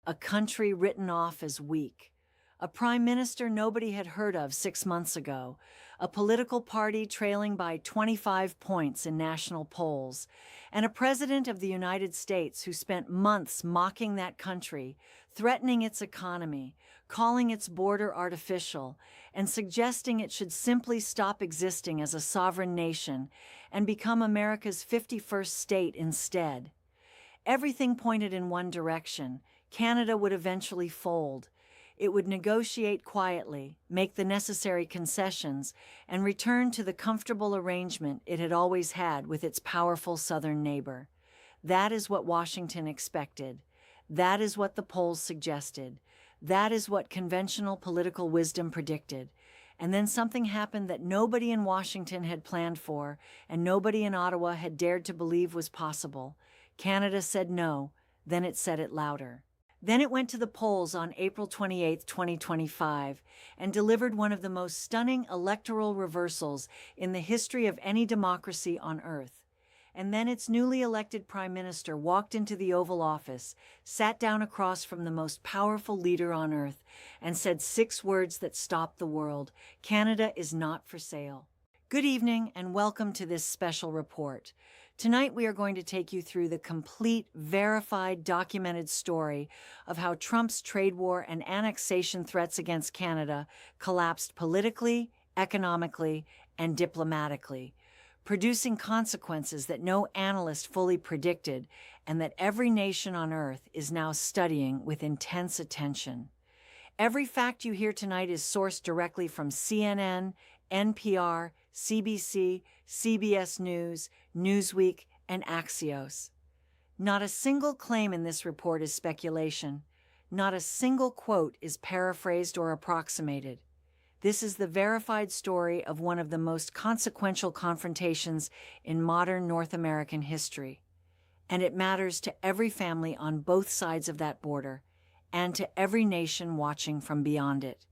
a country written off as weak, a prime minister nobody had heard of 6 months ago, a political party trailing by 25 points in national polls, and a president of the United States who spent months mocking that country, threatening its economy, calling its border artificial, and suggesting it should simply stop existing as a sovereign nation and become America's 51st state instead. Everything pointed in one direction. Canada would eventually fold. It would negotiate quietly, make the necessary concessions, and return to the comfortable arrangement it had always had with its powerful southern neighbor. That is what Washington expected. That is what the polls suggested. That is what conventional political wisdom predicted. And then something happened that nobody in Washington had planned for, and nobody in Ottawa had dared to believe was possible. Canada said no, then it said it louder. Then it went to the polls on April 28, 2025, and delivered one of the most stunning electoral reversals in the history of any democracy on earth. And then its newly elected prime minister walked into the Oval Office, sat down across from the most powerful leader on earth, and said 6 words that stopped the world: Canada is not for sale. Good evening and welcome to this special report. Tonight we are going to take you through the complete, verified, documented story of how Trump's trade war and annexation threats against Canada collapsed politically, economically, and diplomatically, producing consequences that no analyst fully predicted and that every nation on earth is now studying with intense attention. Every fact you hear tonight is sourced directly from CNN, NPR, CBC, CBS News, Newsweek, and Axios. Not a single claim in this report is speculation. Not a single quote is paraphrased or approximated. This is the verified story of one of the most consequential confrontations in modern North American history. And it matters to every family on both sides of that border, and to every nation watching from beyond it.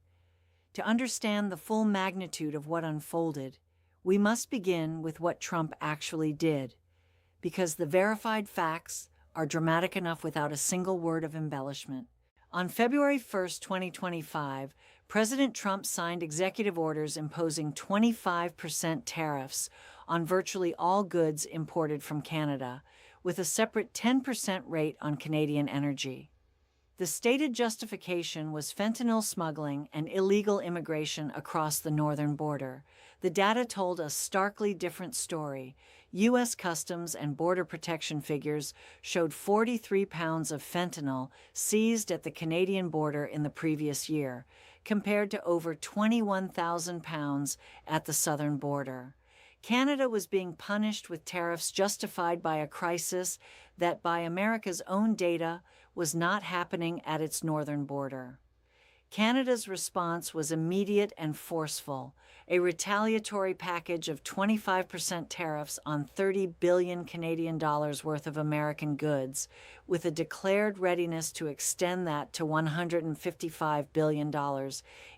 To understand the full magnitude of what unfolded, we must begin with what Trump actually did, because the verified facts are dramatic enough without a single word of embellishment. On February 1, 2025, President Trump signed executive orders imposing 25% tariffs on virtually all goods imported from Canada, with a separate 10% rate on Canadian energy. The stated justification was fentanyl smuggling and illegal immigration across the northern border. The data told a starkly different story. U.S. Customs and Border Protection figures showed 43 pounds of fentanyl seized at the Canadian border in the previous year, compared to over 21,000 pounds at the southern border. Canada was being punished with tariffs justified by a crisis that, by America's own data, was not happening at its northern border. Canada's response was immediate and forceful, a retaliatory package of 25% tariffs on 30 billion Canadian dollars worth of American goods, with a declared readiness to extend that to $155 billion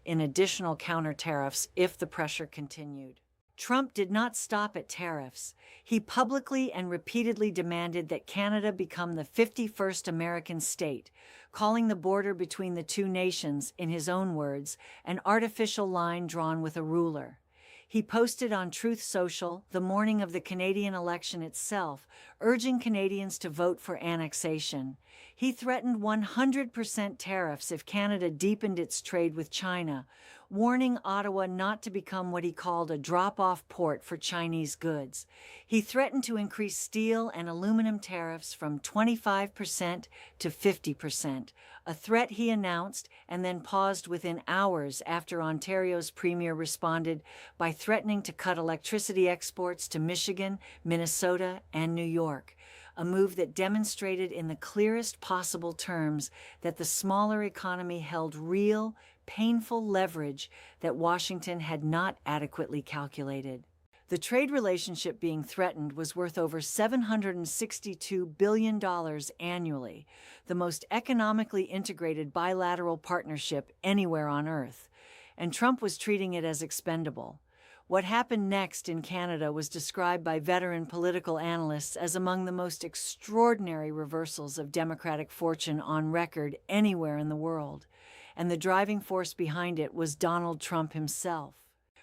in additional counter tariffs if the pressure continued. Trump did not stop at tariffs. He publicly and repeatedly demanded that Canada become the 51st American state, calling the border between the two nations, in his own words, an artificial line drawn with a ruler. He posted on Truth Social the morning of the Canadian election itself, urging Canadians to vote for annexation. He threatened 100% tariffs if Canada deepened its trade with China, warning Ottawa not to become what he called a drop-off port for Chinese goods. He threatened to increase steel and aluminum tariffs from 25% to 50%, a threat he announced and then paused within hours after Ontario's premier responded by threatening to cut electricity exports to Michigan, Minnesota, and New York, a move that demonstrated in the clearest possible terms that the smaller economy held real, painful leverage that Washington had not adequately calculated. The trade relationship being threatened was worth over $762 billion annually, the most economically integrated bilateral partnership anywhere on Earth, and Trump was treating it as expendable. What happened next in Canada was described by veteran political analysts as among the most extraordinary reversals of Democratic fortune on record anywhere in the world, and the driving force behind it was Donald Trump himself.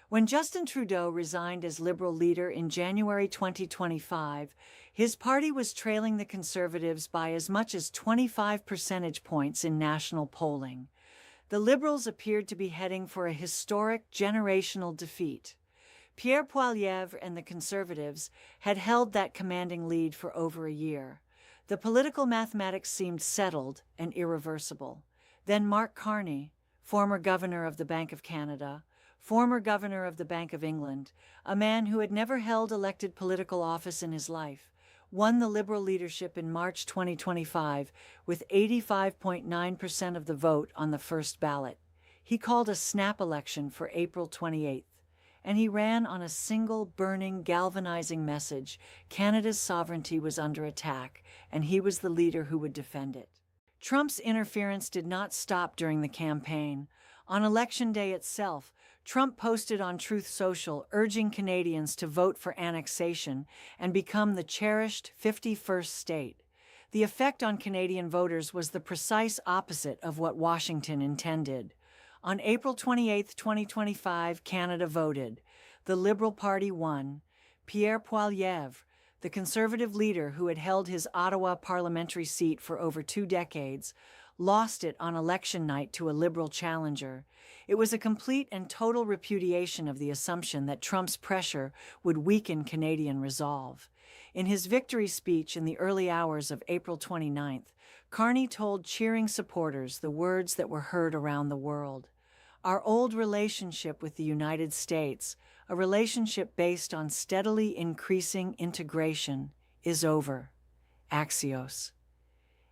When Justin Trudeau resigned as Liberal leader in January 2025, his party was trailing the Conservatives by as much as 25 percentage points in national polling. The Liberals appeared to be heading for a historic generational defeat. Pierre Poilievre and the Conservatives had held that commanding lead for over a year. The political mathematics seemed settled and irreversible. Then Mark Carney, former governor of the Bank of Canada, former governor of the Bank of England, a man who had never held elected political office in his life, won the Liberal leadership in March 2025 with 85.9% of the vote on the first ballot. He called a snap election for April 28th, and he ran on a single burning, galvanizing message: Canada's sovereignty was under attack, and he was the leader who would defend it. Trump's interference did not stop during the campaign. On Election Day itself, Trump posted on Truth Social urging Canadians to vote for annexation and become the cherished 51st state. The effect on Canadian voters was the precise opposite of what Washington intended. On April 28, 2025, Canada voted. The Liberal Party won. Pierre Poilievre, the Conservative leader who had held his Ottawa parliamentary seat for over 2 decades, lost it on election night to a Liberal challenger. It was a complete and total repudiation of the assumption that Trump's pressure would weaken Canadian resolve. In his victory speech in the early hours of April 29th, Carney told cheering supporters the words that were heard around the world. Our old relationship with the United States, a relationship based on steadily increasing integration, is over. Axios.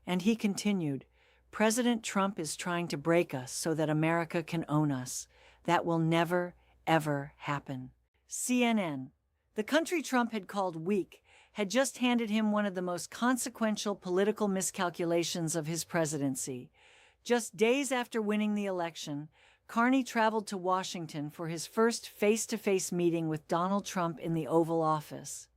And he continued, President Trump is trying to break us so that America can own us. That will never, ever happen. CNN. The country Trump had called weak had just handed him one of the most consequential political miscalculations of his presidency. Just days after winning the election, Carney traveled to Washington for his first face-to-face meeting with Donald Trump in the Oval Office.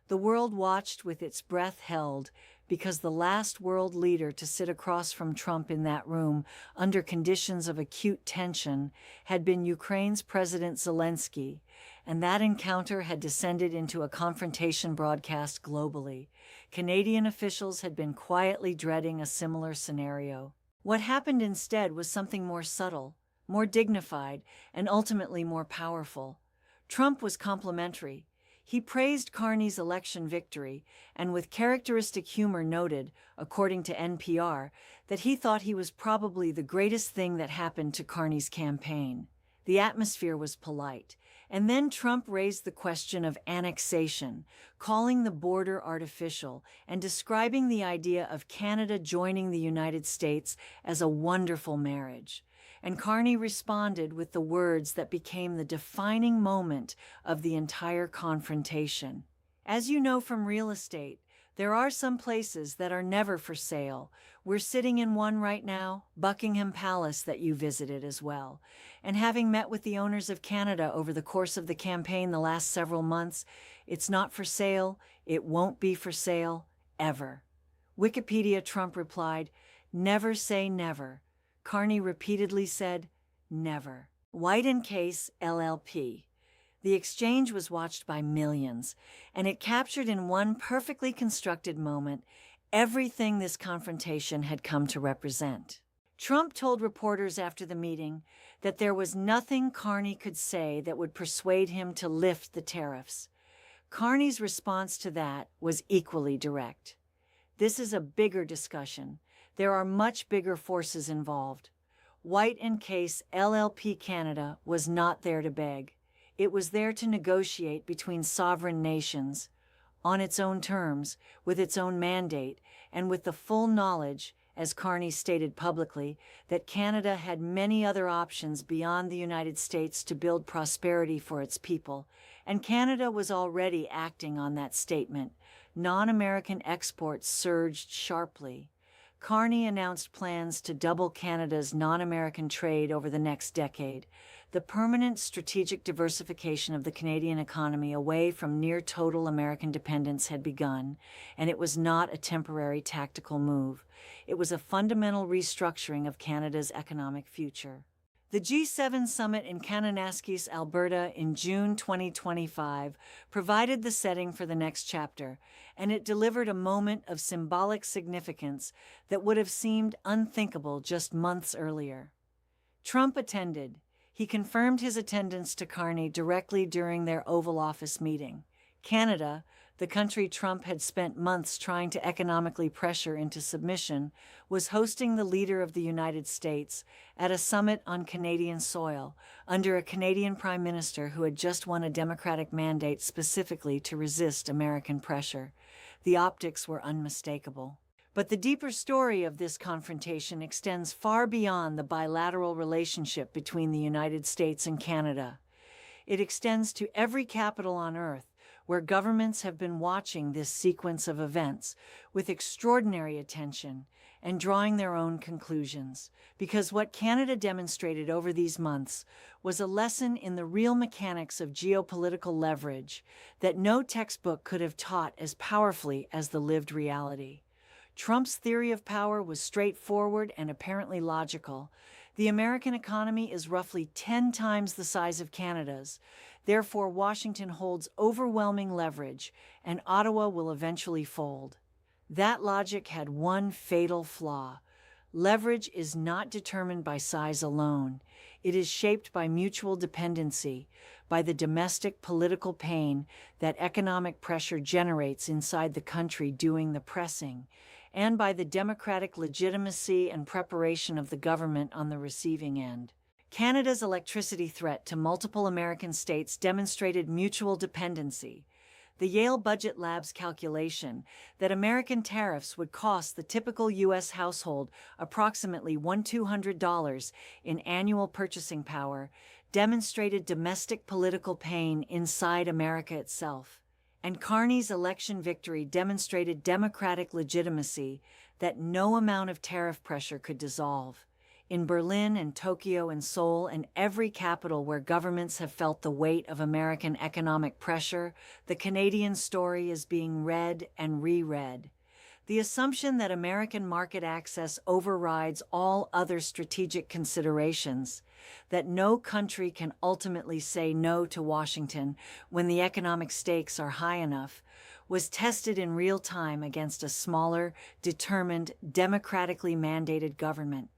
The world watched with its breath held, because the last world leader to sit across from Trump in that room under conditions of acute tension had been Ukraine's President Zelensky, and that encounter had descended into a confrontation broadcast globally. Canadian officials had been quietly dreading a similar scenario. What happened instead was something more subtle, more dignified, and ultimately more powerful. Trump was complimentary. He praised Carney's election victory and with characteristic humor noted, according to NPR, that he thought he was probably the greatest thing that happened to Carney's campaign. The atmosphere was polite. And then Trump raised the question of annexation, calling the border artificial and describing the idea of Canada joining the United States as a wonderful marriage. And Carney responded with the words that became the defining moment of the entire confrontation. As you know from real estate, there are some places that are never for sale. We're sitting in one right now, Buckingham Palace, that you visited as well. And having met with the owners of Canada over the course of the campaign the last several months, it's not for sale, it won't be for sale, ever. Wikipedia. Trump replied, "Never say never." Carney repeatedly said, "Never." White & Case, LLP. The exchange was watched by millions, and it captured in one perfectly constructed moment everything this confrontation had come to represent. Trump told reporters after the meeting that there was nothing Carney could say that would persuade him to lift the tariffs. Carney's response to that was equally direct. This is a bigger discussion. There are much bigger forces involved. White & Case, LLP Canada was not there to beg. It was there to negotiate between sovereign nations, on its own terms, with its own mandate, and with the full knowledge, as Carney stated publicly, that Canada had many other options beyond the United States to build prosperity for its people, and Canada was already acting on that statement. Non-American exports surged sharply. Carney announced plans to double Canada's non-American trade over the next decade. The permanent strategic diversification of the Canadian economy away from near-total American dependence had begun, and it was not a temporary tactical move. It was a fundamental restructuring of Canada's economic future. The G7 summit in Kananaskis, Alberta in June 2025 provided the setting for the next chapter, and it delivered a moment of symbolic significance that would have seemed unthinkable just months earlier. Trump attended. He confirmed his attendance to Carney directly during their Oval Office meeting. Canada, the country Trump had spent months trying to economically pressure into submission, was hosting the leader of the United States at a summit on Canadian soil, under a Canadian Prime Minister who had just won a Democratic mandate specifically to resist American pressure. The optics were unmistakable. But the deeper story of this confrontation extends far beyond the bilateral relationship between the United States and Canada. It extends to every capital on Earth, where governments have been watching this sequence of events with extraordinary attention and drawing their own conclusions, because what Canada demonstrated over these months was a lesson in the real mechanics of geopolitical leverage that no textbook could have taught as powerfully as the lived reality. Trump's theory of power was straightforward and apparently logical. The American economy is roughly 10 times the size of Canada's. Therefore, Washington holds overwhelming leverage, and Ottawa will eventually fold. That logic had one fatal flaw. Leverage is not determined by size alone. It is shaped by mutual dependency, by the domestic political pain that economic pressure generates inside the country doing the pressing, and by the democratic legitimacy and preparation of the government on the receiving end. Canada's electricity threat to multiple American states demonstrated mutual dependency. The Yale Budget Lab's calculation that American tariffs would cost the typical U.S. household approximately $1,200 in annual purchasing power demonstrated domestic political pain inside America itself. And Carney's election victory demonstrated democratic legitimacy that no amount of tariff pressure could dissolve. In Berlin and Tokyo and Seoul and every capital where governments have felt the weight of American economic pressure, the Canadian story is being read and reread. The assumption that American market access overrides all other strategic considerations, that no country can ultimately say no to Washington when the economic stakes are high enough, was tested in real time against a smaller, determined, democratically mandated government,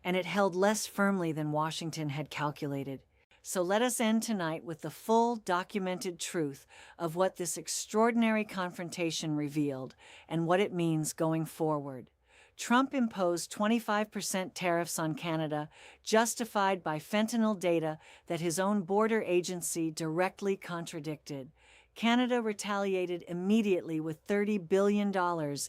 and it held less firmly than Washington had calculated. So let us end tonight with the full documented truth of what this extraordinary confrontation revealed and what it means going forward. Trump imposed 25% tariffs on Canada, justified by fentanyl data that his own border agency directly contradicted. Canada retaliated immediately with $30 billion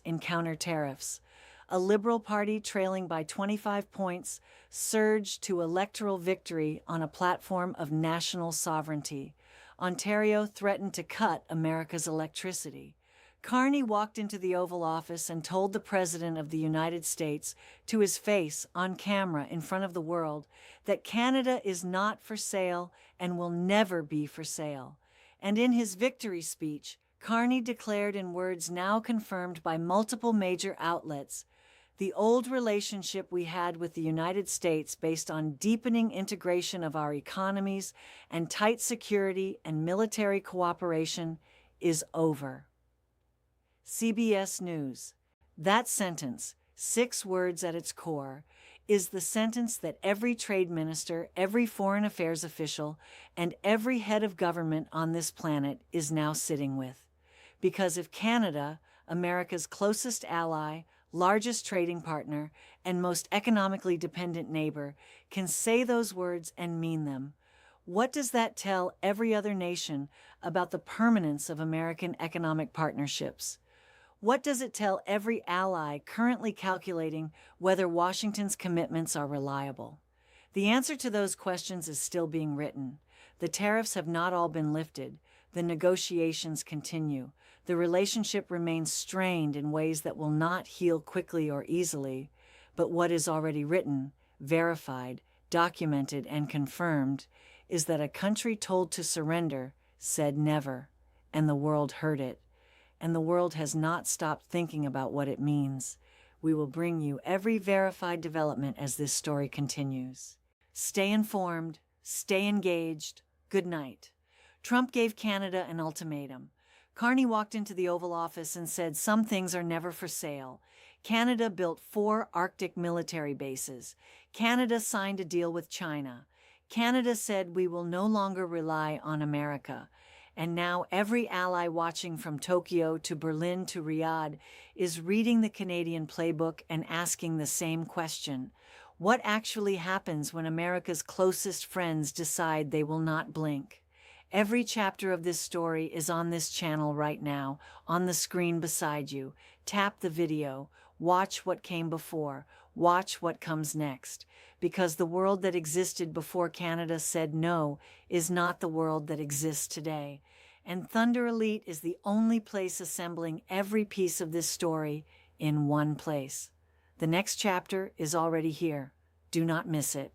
in counter tariffs. A Liberal Party trailing by 25 points surged to electoral victory on a platform of national sovereignty. Ontario threatened to cut America's electricity. Carney walked into the Oval Office and told the President of the United States to his face on camera in front of the world that Canada is not for sale and will never be for sale. And in his victory speech, Carney declared in words now confirmed by multiple major outlets, "The old relationship we had with the United States based on deepening integration of our economies and tight security and military cooperation is over." CBS News. That sentence, 6 words at its core, is the sentence that every trade minister, every foreign affairs official, and every head of government on this planet is now sitting with. Because if Canada, America's closest ally, largest trading partner, and most economically dependent neighbor, can say those words and mean them, what does that tell every other nation about the permanence of American economic partnerships? What does it tell every ally currently calculating whether Washington's commitments are reliable? The answer to those questions is still being written. The tariffs have not all been lifted. The negotiations continue. The relationship remains strained in ways that will not heal quickly or easily, but what is already written, verified, documented, and confirmed is that a country told to surrender said never, and the world heard it, and the world has not stopped thinking about what it means. We will bring you every verified development as this story continues. Stay informed, stay engaged. Good night. Trump gave Canada an ultimatum. Carney walked into the Oval Office and said some things are never for sale. Canada built 4 Arctic military bases. Canada signed a deal with China. Canada said we will no longer rely on America. And now every ally watching from Tokyo to Berlin to Riyadh is reading the Canadian playbook and asking the same question. What actually happens when America's closest friends decide they will not blink? Every chapter of this story is on this channel right now, on the screen beside you. Tap the video, watch what came before, watch what comes next, because the world that existed before Canada said no is not the world that exists today. And Thunder Elite is the only place assembling every piece of this story in one place. The next chapter is already here. Do not miss it.